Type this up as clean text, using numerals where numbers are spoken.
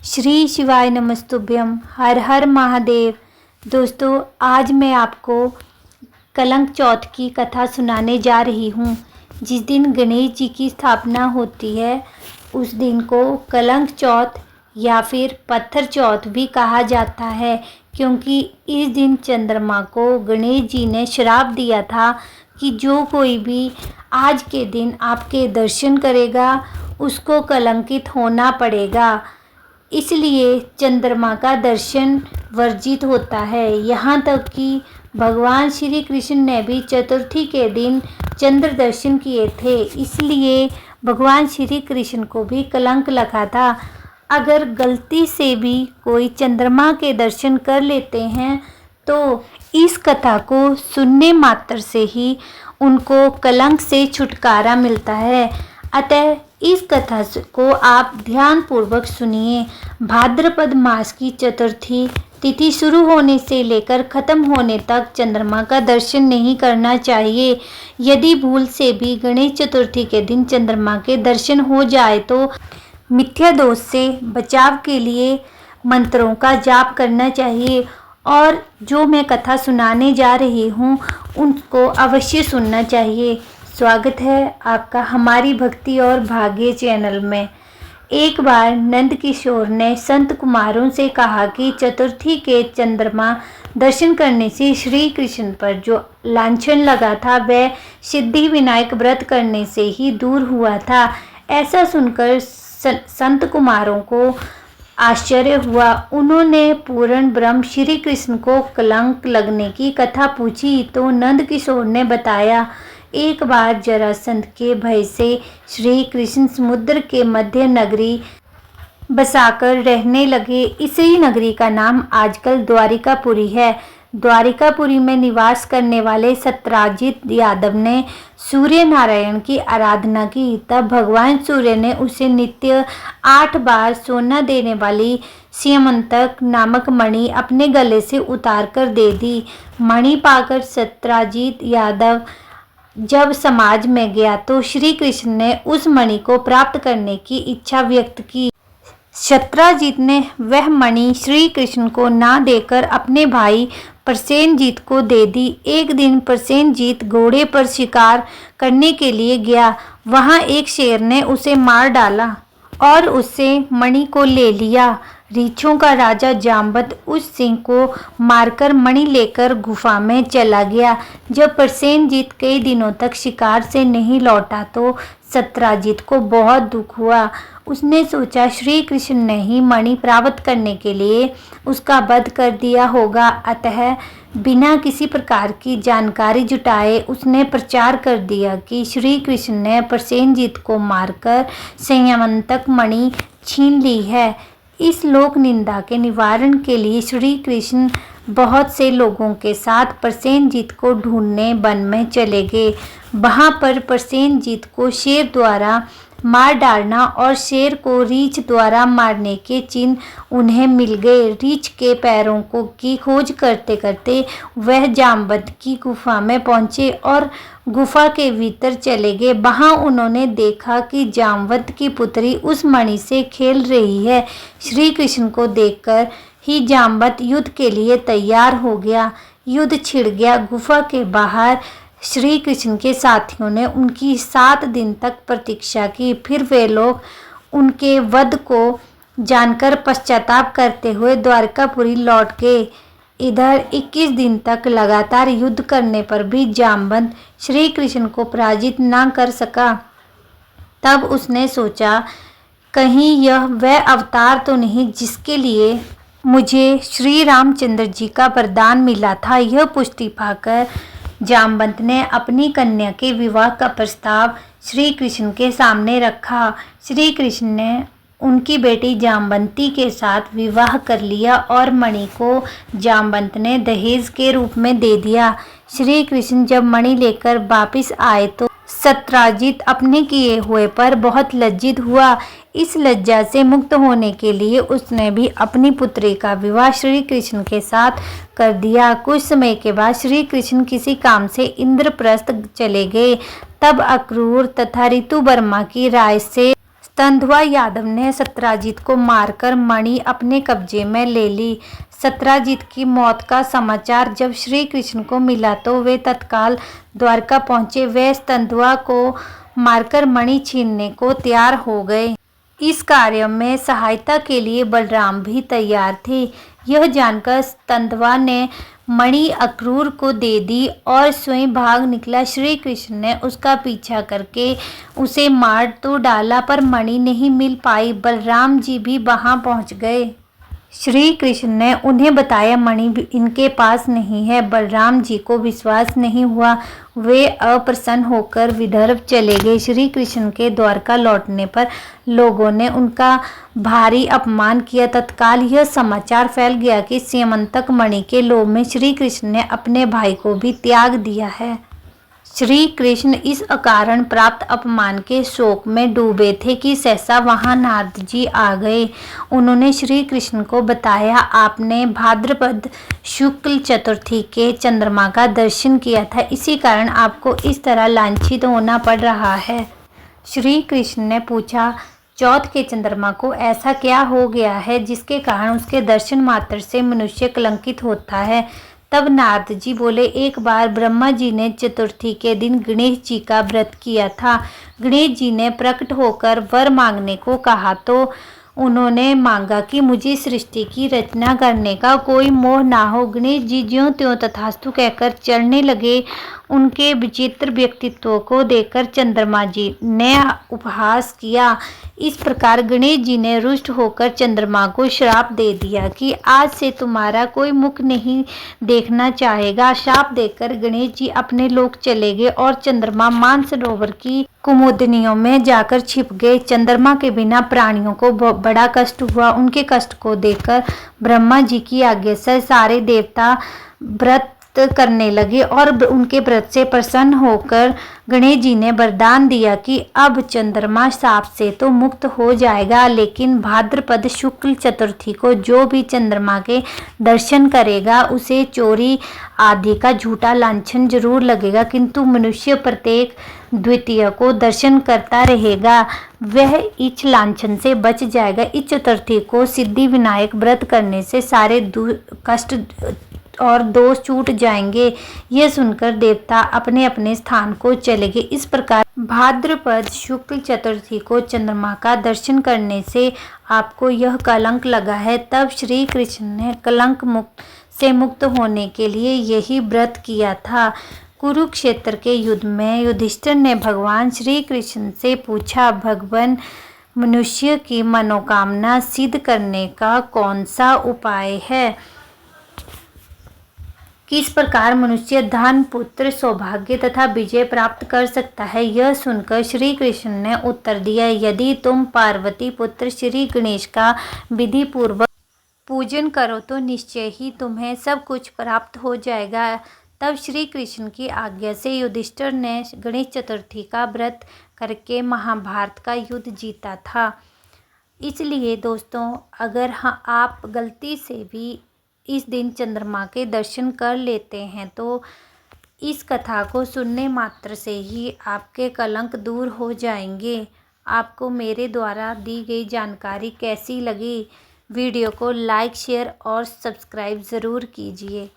श्री शिवाय नमस्तुभ्यम। हर हर महादेव। दोस्तों, आज मैं आपको कलंक चौथ की कथा सुनाने जा रही हूँ। जिस दिन गणेश जी की स्थापना होती है उस दिन को कलंक चौथ या फिर पत्थर चौथ भी कहा जाता है, क्योंकि इस दिन चंद्रमा को गणेश जी ने श्राप दिया था कि जो कोई भी आज के दिन आपके दर्शन करेगा उसको कलंकित होना पड़ेगा। इसलिए चंद्रमा का दर्शन वर्जित होता है। यहाँ तक कि भगवान श्री कृष्ण ने भी चतुर्थी के दिन चंद्र दर्शन किए थे, इसलिए भगवान श्री कृष्ण को भी कलंक लगा था। अगर गलती से भी कोई चंद्रमा के दर्शन कर लेते हैं तो इस कथा को सुनने मात्र से ही उनको कलंक से छुटकारा मिलता है। अतः इस कथा को आप ध्यान पूर्वक सुनिए। भाद्रपद मास की चतुर्थी तिथि शुरू होने से लेकर खत्म होने तक चंद्रमा का दर्शन नहीं करना चाहिए। यदि भूल से भी गणेश चतुर्थी के दिन चंद्रमा के दर्शन हो जाए तो मिथ्या दोष से बचाव के लिए मंत्रों का जाप करना चाहिए। और जो मैं कथा सुनाने जा रही हूँ उनको अवश्य सुनना चाहिए। स्वागत है आपका हमारी भक्ति और भाग्य चैनल में। एक बार नंद किशोर ने संत कुमारों से कहा कि चतुर्थी के चंद्रमा दर्शन करने से श्री कृष्ण पर जो लांछन लगा था वह सिद्धि विनायक व्रत करने से ही दूर हुआ था। ऐसा सुनकर संत कुमारों को आश्चर्य हुआ। उन्होंने पूर्ण ब्रह्म श्री कृष्ण को कलंक लगने की कथा पूछी तो नंद किशोर ने बताया, एक बार जरासंध के भय से श्री कृष्ण समुद्र के मध्य नगरी बसाकर रहने लगे। इसी नगरी का नाम आजकल द्वारिकापुरी है। द्वारिकापुरी में निवास करने वाले सत्यराजित यादव ने सूर्य नारायण की आराधना की। तब भगवान सूर्य ने उसे नित्य 8 बार सोना देने वाली स्यमंतक नामक मणि अपने गले से उतार कर दे दी। मणि पाकर सत्यराजित यादव जब समाज में गया तो श्री कृष्ण ने उस मणि को प्राप्त करने की इच्छा व्यक्त की। सत्यराजित ने वह मणि श्री कृष्ण को ना देकर अपने भाई प्रसेनजीत को दे दी। एक दिन प्रसेनजीत घोड़े पर शिकार करने के लिए गया। वहां एक शेर ने उसे मार डाला और उससे मणि को ले लिया। रीछों का राजा जाम्बत उस सिंह को मारकर मणि लेकर गुफा में चला गया। जब प्रसेनजीत कई दिनों तक शिकार से नहीं लौटा तो सत्यराजित को बहुत दुख हुआ। उसने सोचा श्री कृष्ण ने ही मणि प्राप्त करने के लिए उसका वध कर दिया होगा। अतः बिना किसी प्रकार की जानकारी जुटाए उसने प्रचार कर दिया कि श्री कृष्ण ने प्रसेनजीत को मारकर संयमंतक मणि छीन ली है। इस लोक निंदा के निवारण के लिए श्री कृष्ण बहुत से लोगों के साथ प्रसेनजीत को ढूंढने वन में चले गए। वहां पर प्रसेनजीत को शेर द्वारा मार डालना और शेर को रीछ द्वारा मारने के चिन्ह उन्हें मिल गए। रीछ के पैरों की खोज करते करते वह जाम्बत की गुफा में पहुंचे और गुफा के भीतर चले गए। वहां उन्होंने देखा कि जाम्बत की पुत्री उस मणि से खेल रही है। श्री कृष्ण को देखकर ही जाम्बत युद्ध के लिए तैयार हो गया। युद्ध छिड़ गया। गुफा के बाहर श्री कृष्ण के साथियों ने उनकी 7 दिन तक प्रतीक्षा की। फिर वे लोग उनके वध को जानकर पश्चाताप करते हुए द्वारकापुरी लौट गए। इधर 21 दिन तक लगातार युद्ध करने पर भी जाम्बत श्री कृष्ण को पराजित न कर सका। तब उसने सोचा, कहीं यह वह अवतार तो नहीं जिसके लिए मुझे श्री रामचंद्र जी का वरदान मिला था। यह पुष्टि पाकर जाम्बत ने अपनी कन्या के विवाह का प्रस्ताव श्री कृष्ण के सामने रखा। श्री कृष्ण ने उनकी बेटी जाम्बंती के साथ विवाह कर लिया और मणि को जाम्बत ने दहेज के रूप में दे दिया। श्री कृष्ण जब मणि लेकर वापस आए तो सत्यराजित अपने किए हुए पर बहुत लज्जित हुआ। इस लज्जा से मुक्त होने के लिए उसने भी अपनी पुत्री का विवाह श्री कृष्ण के साथ कर दिया। कुछ समय के बाद श्री कृष्ण किसी काम से इंद्रप्रस्थ चले गए। तब अक्रूर तथा ऋतुवर्मा की राय से तेंदुआ यादव ने सत्यजित को मारकर मणि अपने कब्जे में ले ली। सत्यजित की मौत का समाचार जब श्री कृष्ण को मिला तो वे तत्काल द्वारका पहुंचे। वे तेंदुआ को मारकर मणि छीनने को तैयार हो गए। इस कार्य में सहायता के लिए बलराम भी तैयार थे। यह जानकर तेंदुआ ने मणि अक्रूर को दे दी और स्वयं भाग निकला। श्री कृष्ण ने उसका पीछा करके उसे मार तो डाला पर मणि नहीं मिल पाई। बलराम जी भी वहां पहुंच गए। श्री कृष्ण ने उन्हें बताया मणि इनके पास नहीं है। बलराम जी को विश्वास नहीं हुआ। वे अप्रसन्न होकर विदर्भ चले गए। श्री कृष्ण के द्वारका लौटने पर लोगों ने उनका भारी अपमान किया। तत्काल यह समाचार फैल गया कि स्यमंतक मणि के लोभ में श्री कृष्ण ने अपने भाई को भी त्याग दिया है। श्री कृष्ण इस अकारण प्राप्त अपमान के शोक में डूबे थे कि सहसा वहां नारद जी आ गए। उन्होंने श्री कृष्ण को बताया, आपने भाद्रपद शुक्ल चतुर्थी के चंद्रमा का दर्शन किया था, इसी कारण आपको इस तरह लांछित होना पड़ रहा है। श्री कृष्ण ने पूछा, चौथ के चंद्रमा को ऐसा क्या हो गया है जिसके कारण उसके दर्शन मात्र से मनुष्य कलंकित होता है। तब नारद जी बोले, एक बार ब्रह्मा जी ने चतुर्थी के दिन गणेश जी का व्रत किया था। गणेश जी ने प्रकट होकर वर मांगने को कहा तो उन्होंने मांगा कि मुझे सृष्टि की रचना करने का कोई मोह ना हो। गणेश जी ज्यों त्यों तथास्तु कहकर चलने लगे। उनके विचित्र व्यक्तित्व को देखकर चंद्रमा जी ने उपहास किया। इस प्रकार गणेश जी ने रुष्ट होकर चंद्रमा को श्राप दे दिया कि आज से तुम्हारा कोई मुख नहीं देखना चाहेगा। श्राप देकर गणेश जी अपने लोक चले गए और चंद्रमा मानसरोवर की कुमुदनियों में जाकर छिप गए। चंद्रमा के बिना प्राणियों को बड़ा कष्ट हुआ। उनके कष्ट को देखकर ब्रह्मा जी की आज्ञा से सारे देवता व्रत करने लगे और उनके व्रत से प्रसन्न होकर गणेश जी ने वरदान दिया कि अब चंद्रमा शाप से तो मुक्त हो जाएगा, लेकिन भाद्रपद शुक्ल चतुर्थी को जो भी चंद्रमा के दर्शन करेगा उसे चोरी आदि का झूठा लांछन जरूर लगेगा, किंतु मनुष्य प्रत्येक द्वितीय को दर्शन करता रहेगा, वह इस लांछन से बच जाएगा। इस चतुर्थी को सिद्धि विनायक व्रत करने से सारे कष्ट और दोष छूट जाएंगे। यह सुनकर देवता अपने अपने स्थान को चले गए। इस प्रकार भाद्रपद शुक्ल चतुर्थी को चंद्रमा का दर्शन करने से आपको यह कलंक लगा है। तब श्री कृष्ण ने कलंक से मुक्त होने के लिए यही व्रत किया था। कुरुक्षेत्र के युद्ध में युधिष्ठिर ने भगवान श्री कृष्ण से पूछा, भगवान, मनुष्य की मनोकामना सिद्ध करने का कौन सा उपाय है? किस प्रकार मनुष्य धन, पुत्र, सौभाग्य तथा विजय प्राप्त कर सकता है? यह सुनकर श्री कृष्ण ने उत्तर दिया, यदि तुम पार्वती पुत्र श्री गणेश का विधि पूर्वक पूजन करो तो निश्चय ही तुम्हें सब कुछ प्राप्त हो जाएगा। तब श्री कृष्ण की आज्ञा से युधिष्ठिर ने गणेश चतुर्थी का व्रत करके महाभारत का युद्ध जीता था। इसलिए दोस्तों, अगर आप गलती से भी इस दिन चंद्रमा के दर्शन कर लेते हैं तो इस कथा को सुनने मात्र से ही आपके कलंक दूर हो जाएंगे। आपको मेरे द्वारा दी गई जानकारी कैसी लगी? वीडियो को लाइक, शेयर और सब्सक्राइब ज़रूर कीजिए।